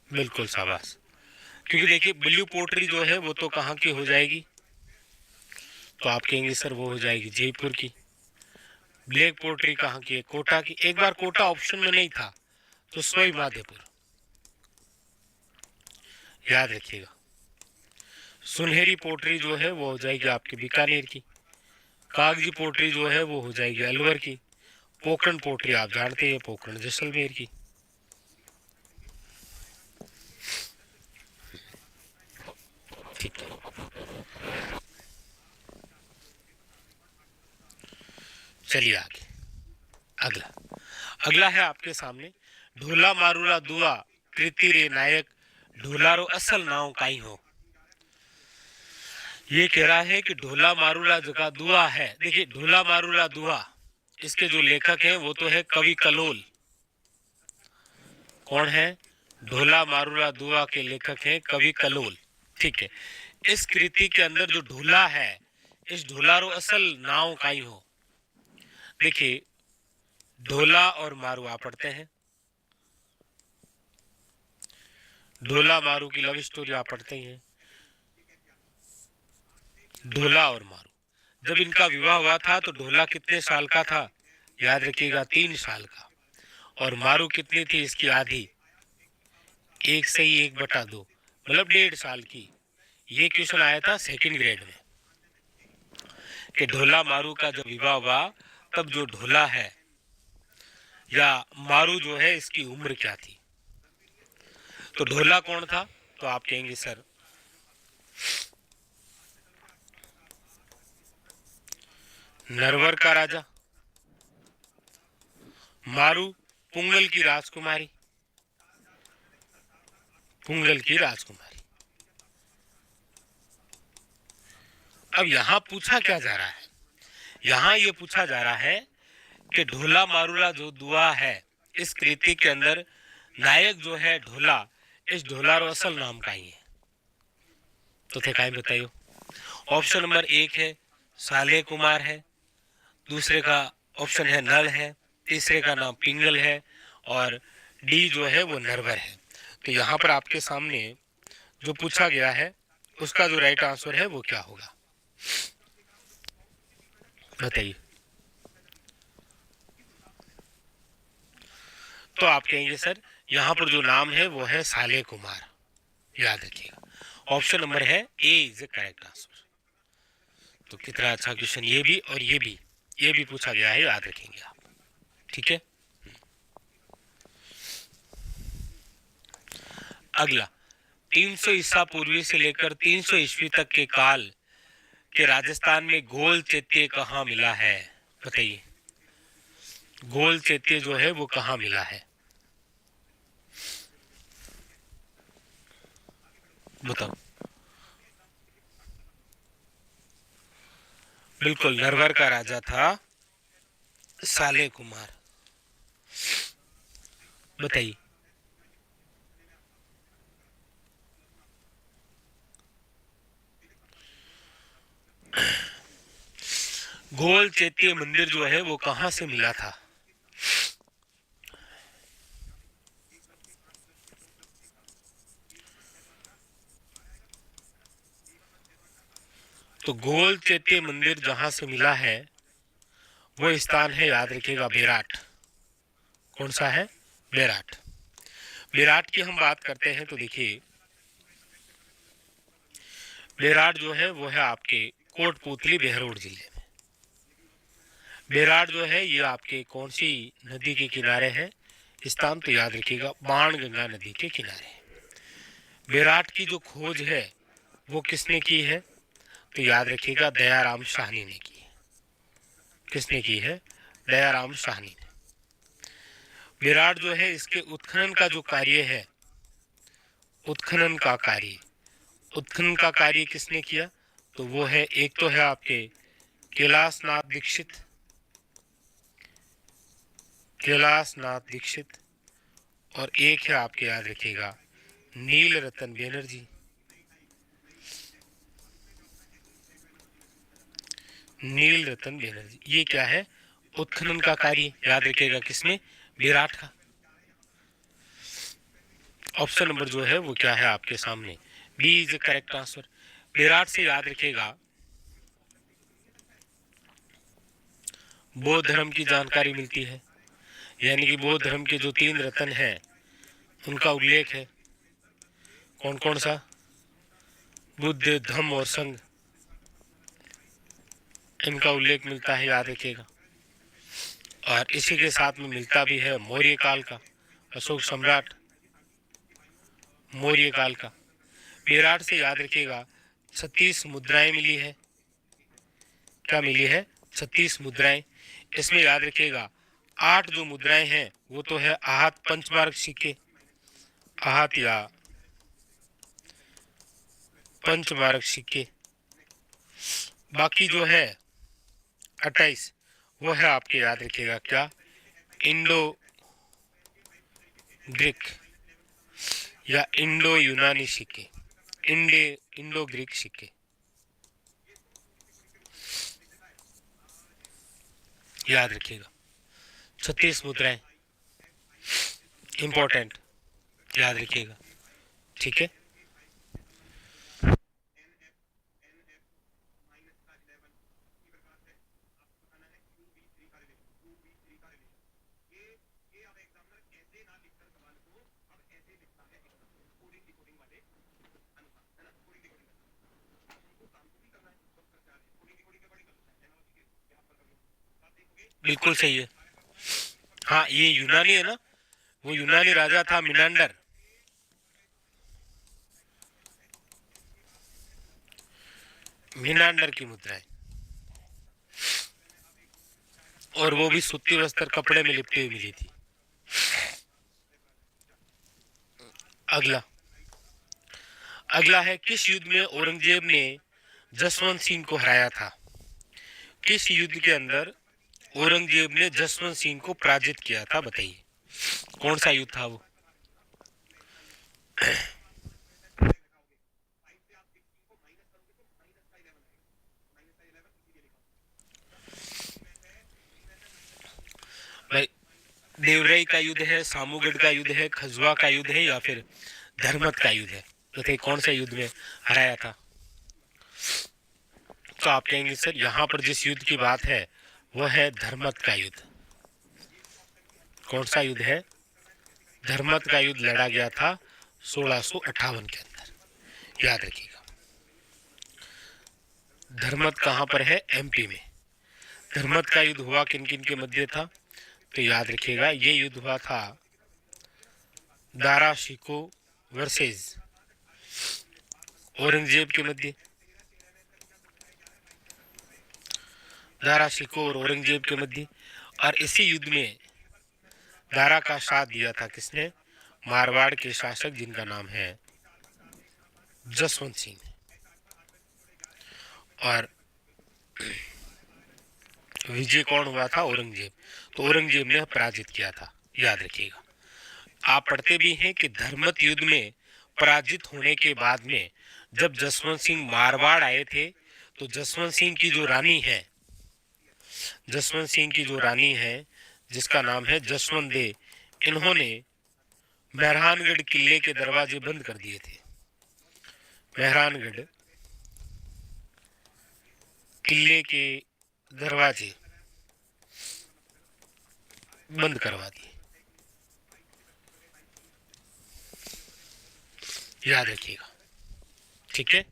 बिल्कुल शाबाश। क्योंकि देखिए ब्लू पोट्री जो है वो तो कहाँ की हो जाएगी, तो आप कहेंगे सर वो हो जाएगी जयपुर की। ब्लैक पोट्री कहाँ की है, कोटा की। एक बार कोटा ऑप्शन में नहीं था तो सोई माधेपुर, याद रखिएगा। सुनहरी पोट्री जो है वो हो जाएगी आपकी बीकानेर की। कागजी पोट्री जो है वो हो जाएगी अलवर की। पोकरण पोट्री आप जानते हैं, पोकरण जैसलमेर की। ठीक है, चलिए आगे। अगला अगला है आपके सामने, ढोला मारूला दुआ कृति रे नायक ढोलारो असल नाव काई हो। ये कह रहा है कि ढोला मारूला जगह दुआ है। देखिए ढोला मारूला दुआ, इसके जो लेखक हैं वो तो है कवि कलोल। कौन है? ढोला मारूला दुआ के लेखक हैं कवि कलोल। ठीक है, इस कृति के अंदर जो ढोला है, इस ढोलारो असल नाव काई हो। देखिए ढोला और मारू आप पढ़ते हैं, ढोला मारू की लव स्टोरी आप पढ़ते हैं। ढोला और मारू, जब इनका विवाह हुआ था तो ढोला कितने साल का था? याद रखिएगा 3 साल का। और मारू कितनी थी इसकी? आधी, 1/1/2, मतलब 1.5 साल की। ये क्वेश्चन आया था सेकंड ग्रेड में कि ढोला मारू का जब विवाह हुआ तब जो ढोला है या मारू जो है इसकी उम्र क्या थी। तो ढोला कौन था? तो आप कहेंगे सर नरवर का राजा। मारू पुंगल की राजकुमारी, पुंगल की राजकुमारी। अब यहाँ पूछा क्या जा रहा है? यहाँ ये पूछा जा रहा है कि ढोला मारूला जो दुआ है, इस कृति के अंदर नायक जो है ढोला, इस ढोला रो असल नाम का ही है। तो थे काई बताइयो। ऑप्शन नंबर 1 है साले कुमार है, दूसरे का ऑप्शन है नल है, तीसरे का नाम पिंगल है, और डी जो है वो नरवर है। तो यहाँ पर आपके सामने जो पूछा गया है उसका जो राइट आंसर है वो क्या होगा, बताइए। तो आप कहेंगे सर यहाँ पर जो नाम है वो है साले कुमार, याद रखिएगा। ऑप्शन नंबर है ए इज द करेक्ट आंसर। तो कितना अच्छा क्वेश्चन, ये भी पूछा गया है, याद रखेंगे आप। ठीक है, अगला 300 ईसा पूर्वी से लेकर 300 ईस्वी तक के काल के राजस्थान में गोल चैत्य कहाँ मिला है, बताइए। गोल चैत्य जो है वो कहाँ मिला है, बताओ। बिल्कुल नरवर का राजा था साले कुमार, बताइए। गोल चैत्य मंदिर जो है वो कहाँ से मिला था? तो गोल चैत्य मंदिर जहां से मिला है वो स्थान है, याद रखिएगा, बेराट। कौन सा है? बेराट। बेराट की हम बात करते हैं तो देखिए बेराट जो है वो है आपके कोटपुतली बहरोड जिले में। बेराट जो है ये आपके कौन सी नदी के किनारे है स्थान? तो याद रखिएगा बाणगंगा नदी के किनारे। बेराट की जो खोज है वो किसने की है? तो याद रखिएगा दयाराम साहनी ने की है। किसने की है? दयाराम साहनी ने। बेराट जो है इसके उत्खनन का जो कार्य है, उत्खनन का कार्य, उत्खनन का कार्य किसने किया? तो वो है, एक तो है आपके कैलाशनाथ दीक्षित, कैलाशनाथ दीक्षित, और एक है आपके, याद रखिएगा, नील रतन बनर्जी। नील रतन बनर्जी, ये क्या है? उत्खनन का कार्य, याद रखिएगा, किसमें? बेराट का। ऑप्शन नंबर जो है वो क्या है आपके सामने? B is the correct answer. बेराट से, याद रखिएगा, बौद्ध धर्म की जानकारी मिलती है, यानी कि बौद्ध धर्म के जो 3 रत्न हैं उनका उल्लेख है। कौन कौन सा? बुद्ध, धम्म और संघ, इनका उल्लेख मिलता है, याद रखिएगा। और इसी के साथ में मिलता भी है मौर्य काल का, अशोक सम्राट मौर्य काल का। बेराट से, याद रखिएगा, 36 मुद्राएं मिली है। क्या मिली है? 36 मुद्राएं। इसमें याद रखिएगा 8 जो मुद्राएं हैं वो तो है आहत पंचमार्क सिक्के, आहत या पंचमार्क सिक्के। बाकी जो है 28 वो है आपके, याद रखिएगा, क्या? इंडो ग्रीक या इंडो यूनानी सिक्के, इंडो ग्रीक सिक्के, याद रखिएगा। 36 मुद्राएं इंपॉर्टेंट, याद रखिएगा, ठीक है। बिल्कुल सही है। हाँ, ये यूनानी है ना, वो यूनानी राजा था मिनांडर। मिनांडर की मुद्राएं, और वो भी सूती वस्त्र कपड़े में लिपटी हुई मिली थी। अगला अगला है, किस युद्ध में औरंगजेब ने जसवंत सिंह को हराया था? किस युद्ध के अंदर औरंगजेब ने जसवंत सिंह को पराजित किया था, बताइए। कौन सा युद्ध था वो? भाई, देवराई का युद्ध है, सामूगढ़ का युद्ध है, खजुआ का युद्ध है, या फिर धर्मत का युद्ध है? बताइए कौन सा युद्ध में हराया था? तो आप कहेंगे सर यहाँ पर जिस युद्ध की बात है वो है धर्मत का युद्ध। कौन सा युद्ध है? धर्मत का युद्ध लड़ा गया था 1658 के अंदर, याद रखिएगा। धर्मत कहाँ पर है? एमपी में। धर्मत का युद्ध हुआ किन किन के मध्य था? तो याद रखिएगा ये युद्ध हुआ था दारा शिको वर्सेस औरंगजेब के मध्य। दारा शिको और औरंगजेब के मध्य। और इसी युद्ध में दारा का साथ दिया था किसने? मारवाड़ के शासक जिनका नाम है जसवंत सिंह। और विजय कौन हुआ था? औरंगजेब। तो औरंगजेब ने पराजित किया था, याद रखिएगा। आप पढ़ते भी हैं कि धर्मत युद्ध में पराजित होने के बाद में जब जसवंत सिंह मारवाड़ आए थे तो जसवंत सिंह की जो रानी है, जसवंत सिंह की जो रानी है जिसका नाम है जसवंत दे, इन्होंने मेहरानगढ़ किले के दरवाजे बंद कर दिए थे। मेहरानगढ़ किले के दरवाजे बंद करवा दिए, याद रखिएगा, ठीक है।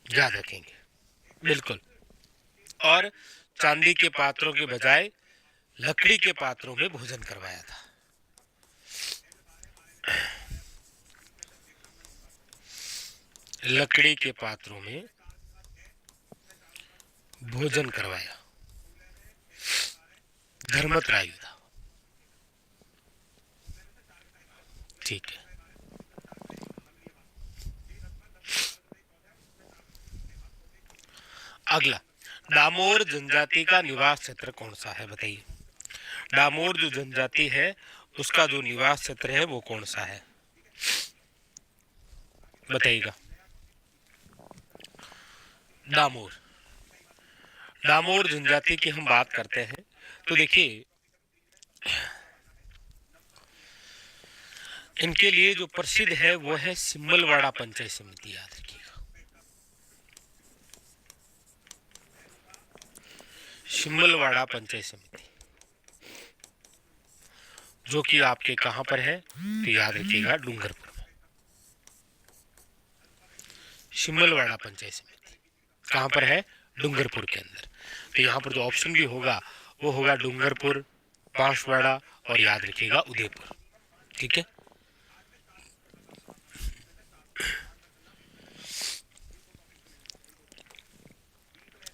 याद रखेंगे, बिल्कुल। और चांदी के पात्रों के बजाय लकड़ी के पात्रों में भोजन करवाया था। लकड़ी के पात्रों में भोजन करवाया, धर्मत राय था, ठीक है। अगला, डामोर जनजाति का निवास क्षेत्र कौन सा है, बताइए। डामोर जो जनजाति है उसका जो निवास क्षेत्र है वो कौन सा है, बताइएगा। डामोर, डामोर जनजाति की हम बात करते हैं तो देखिए इनके लिए जो प्रसिद्ध है वो है सिमलवाड़ा पंचायत समिति, याद रखिएगा। सिमलवाड़ा पंचायत समिति जो कि आपके कहां पर है, तो याद रखिएगा डूंगरपुर में। सिमलवाड़ा पंचायत समिति कहां पर है, डूंगरपुर के अंदर। तो यहाँ पर जो ऑप्शन भी होगा वो होगा डूंगरपुर, बांसवाड़ा और याद रखिएगा उदयपुर, ठीक है।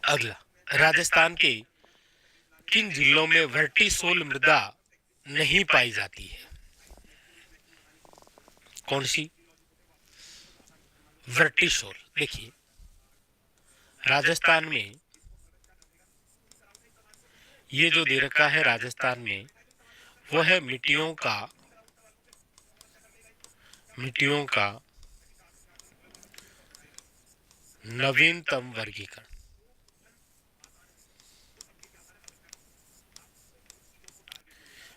अगला, राजस्थान के किन जिलों में वर्टिसोल मृदा नहीं पाई जाती है, कौन सी, वर्टिसोल। देखिए राजस्थान में ये जो दे रखा है राजस्थान में वो है मिट्टियों का नवीनतम वर्गीकरण।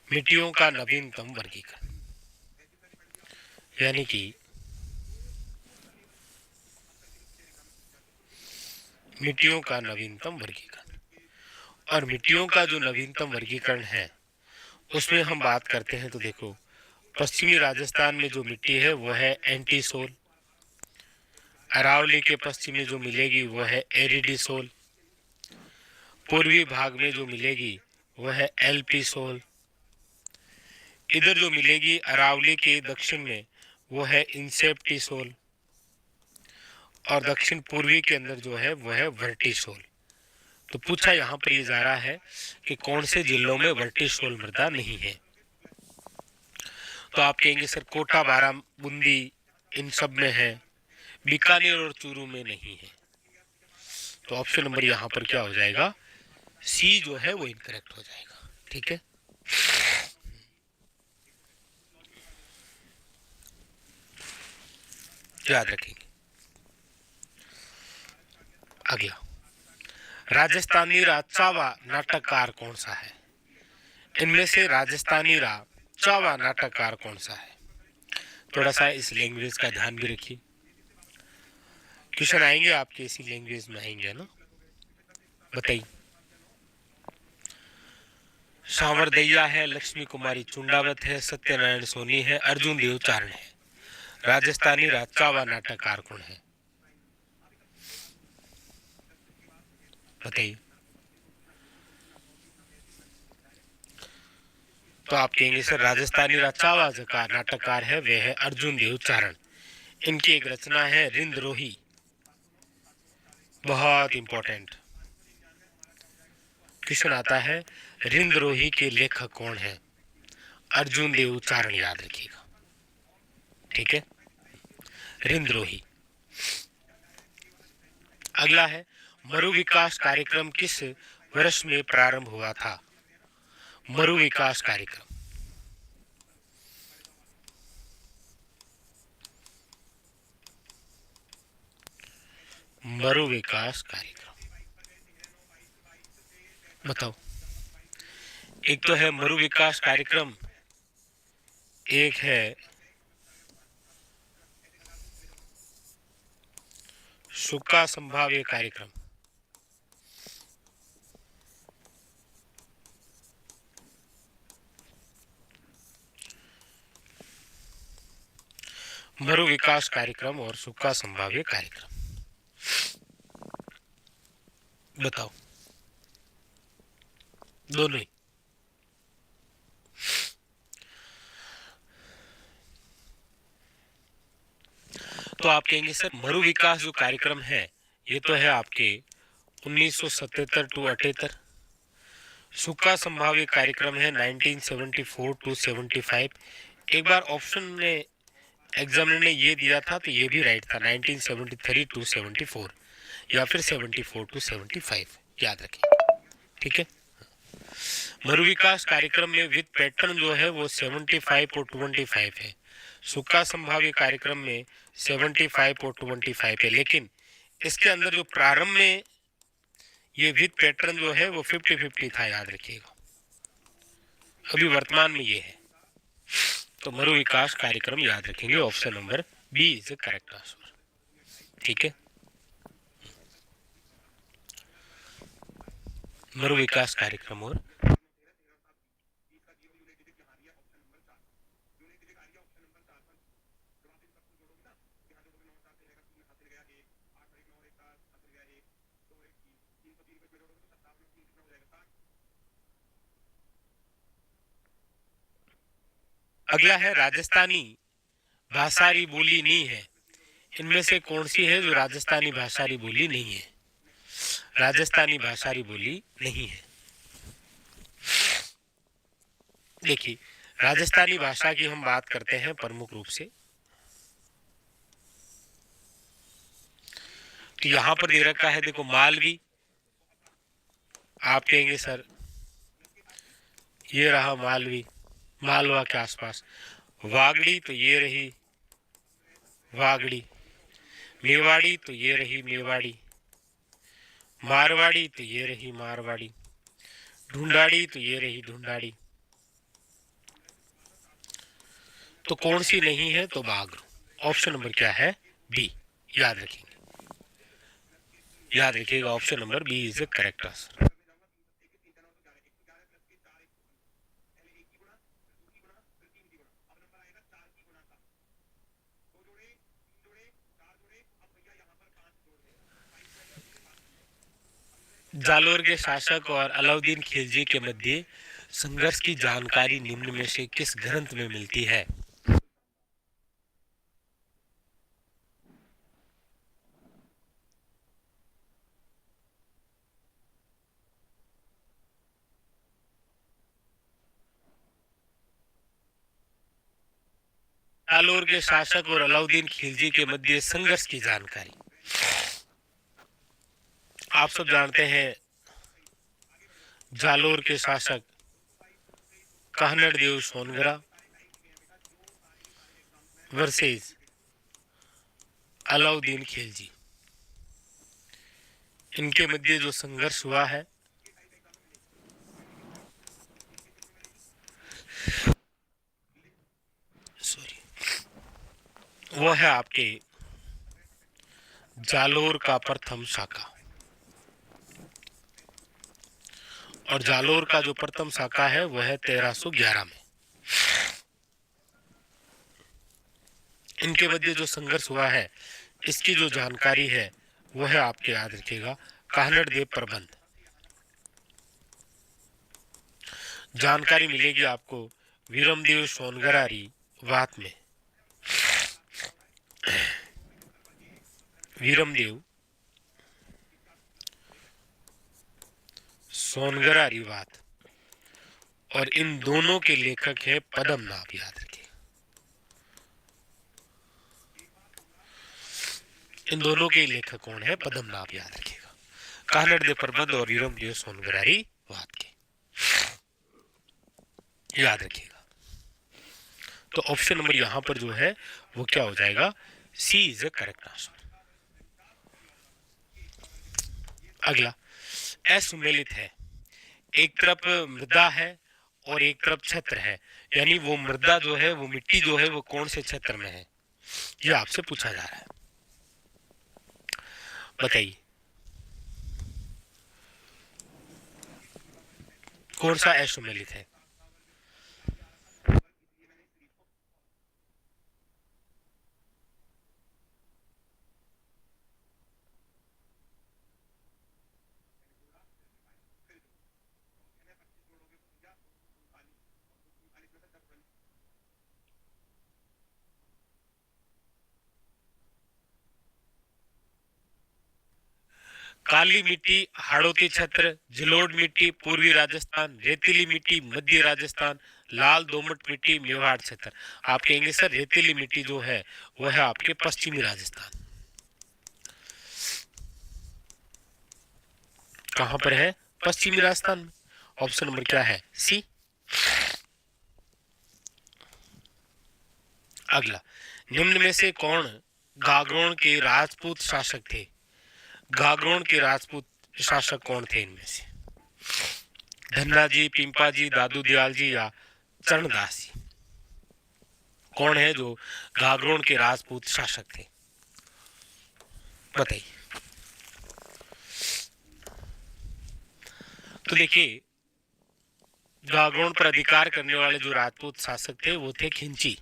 मिट्टियों का नवीनतम वर्गीकरण यानी कि मिट्टियों का नवीनतम वर्गीकरण, और मिट्टियों का जो नवीनतम वर्गीकरण है उसमें हम बात करते हैं तो देखो पश्चिमी राजस्थान में जो मिट्टी है वो है एंटीसोल, अरावली के पश्चिम में जो मिलेगी वो है एरिडिसोल, पूर्वी भाग में जो मिलेगी वो है एल्पिसोल, इधर जो मिलेगी अरावली के दक्षिण में वो है इंसेप्टिसोल, और दक्षिण पूर्वी के अंदर जो है वो है वर्टिसोल। तो पूछा यहाँ पर ये जा रहा है कि कौन से जिलों में वर्टिसोल मृदा नहीं है, तो आप कहेंगे सर कोटा, बाराबूंदी इन सब में है, बीकानेर और चूरू में नहीं है। तो ऑप्शन नंबर यहाँ पर क्या हो जाएगा, सी जो है वो इनकरेक्ट हो जाएगा, ठीक है। याद रखेंगे। अगला, राजस्थानी चावा नाटककार कौन सा है, इनमें से राजस्थानी चावा नाटककार कौन सा है। थोड़ा सा इस लैंग्वेज का ध्यान भी रखिए, क्वेश्चन आएंगे आपके इसी लैंग्वेज में आएंगे ना, बताइए। सांवरदैया है, लक्ष्मी कुमारी चुंडावत है, सत्यनारायण सोनी है, अर्जुन देवचारण है। राजस्थानी चावा नाटककार कौन है, बताइए। तो आप कहेंगे सर राजस्थानी चावा जो का नाटककार है वह है अर्जुन देवचारण। इनकी एक रचना है रिंदरोही, बहुत इंपॉर्टेंट क्वेश्चन आता है, रिंदरोही के लेखक कौन है, अर्जुन देवचारण, याद रखिएगा, ठीक है, रिंदरोही। अगला है, मरु विकास कार्यक्रम किस वर्ष में प्रारंभ हुआ था, मरु विकास कार्यक्रम, मरु विकास कार्यक्रम बताओ। एक तो है मरु विकास कार्यक्रम, एक है सूखा संभाव्य कार्यक्रम, मरु विकास कार्यक्रम और सूखा संभाव्य कार्यक्रम बताओ, दोनों ही। तो आप कहेंगे सर मरु विकास जो कार्यक्रम है ये तो है आपके 1977 टू 78, सूखा संभाव्य कार्यक्रम है 1974 टू 75। एक बार ऑप्शन में एग्जामिनर ने ये दिया था तो ये भी राइट था, 1973 टू 74, या फिर 74 to 75, याद रखिए। ठीक है। मरु विकास कार्यक्रम में विद पैटर्न जो है वो 75 और 25 है। सुक्का संभाव्य कार्यक्रम में 75 और 25 है, लेकिन इसके अंदर जो प्रारंभ में ये विद पैटर्न जो है वो 50-50 था, याद रखिएगा। अभी वर्तमान में ये है। तो मरु विकास कार्यक्रम याद रखेंगे, option number B is the correct answer. ठीक है। मरु विकास कार्यक्रम और अगला है राजस्थानी भाषारी बोली नहीं है। इनमें से कौन सी है जो राजस्थानी भाषारी बोली नहीं है? राजस्थानी भाषारी बोली नहीं है। देखिए, राजस्थानी भाषा की हम बात करते हैं प्रमुख रूप से, तो यहां पर दे रखा है, देखो, मालवी। आप कहेंगे सर ये रहा मालवी, मालवा के आसपास। वागड़ी, तो ये रही वागड़ी। मेवाड़ी, तो ये रही मेवाड़ी। मारवाड़ी, तो ये रही मारवाड़ी। ढूंढाड़ी, तो ये रही ढूंढाड़ी। तो कौन सी नहीं है? तो बागरू। ऑप्शन नंबर क्या है? बी। याद रखेंगे, याद रखिएगा, option number B is the correct answer. Jalore के शासक और अलाउद्दीन खिलजी के मध्य संघर्ष की जानकारी निम्न में से किस ग्रंथ में मिलती है? जालोर के शासक और अलाउद्दीन खिलजी के मध्य संघर्ष की जानकारी, आप सब जानते हैं, जालोर के शासक काहनड़ देव सोनगरा वर्सेस अलाउद्दीन खिलजी, इनके मध्य जो संघर्ष हुआ है वो है आपके जालोर का प्रथम शाखा। और जालोर का जो प्रथम शाखा है वह है 1311 में। इनके मध्य जो संघर्ष हुआ है इसकी जो जानकारी है वह है आपके, याद रखिएगा, काहनड़ देव प्रबंध। जानकारी मिलेगी आपको वीरमदेव सोनगरारी वात में। वीरमदेव सोनगरारी वात, और इन दोनों के लेखक है पद्मनाभ, याद रखिए। इन दोनों के लेखक कौन है? पद्मनाभ, याद रखिएगा। काहनड़ देव प्रबंध और वीरमदेव सोनगरारी वात के, याद रखिएगा। तो ऑप्शन नंबर यहां पर जो है वो क्या हो जाएगा? सी इज द करेक्ट आंसर। अगला असुमेलित है। एक तरफ मृदा है और एक तरफ छत्र है, यानी वो मृदा जो है, वो मिट्टी जो है, वो कौन से छत्र में है, ये आपसे पूछा जा रहा है। बताइए कौन सा असुमेलित है? काली मिट्टी हाड़ौती छत्र, जलोढ़ मिट्टी पूर्वी राजस्थान, रेतीली मिट्टी मध्य राजस्थान, लाल दोमट मिट्टी मेवाड़ छत्र। आप कहेंगे सर रेतीली मिट्टी जो है वो है आपके पश्चिमी राजस्थान। कहां पर है? पश्चिमी राजस्थान में। ऑप्शन नंबर क्या है? सी। अगला, निम्न में से कौन गागरोन के राजपूत शासक थे? गागरोन के राजपूत शासक कौन थे इनमें से? धन्ना जी, पिंपा जी, दादू दयाल जी या चरणदास जी? कौन है जो गागरोन के राजपूत शासक थे? बताइए। तो देखिए, गागरोन पर अधिकार करने वाले जो राजपूत शासक थे वो थे खिंची।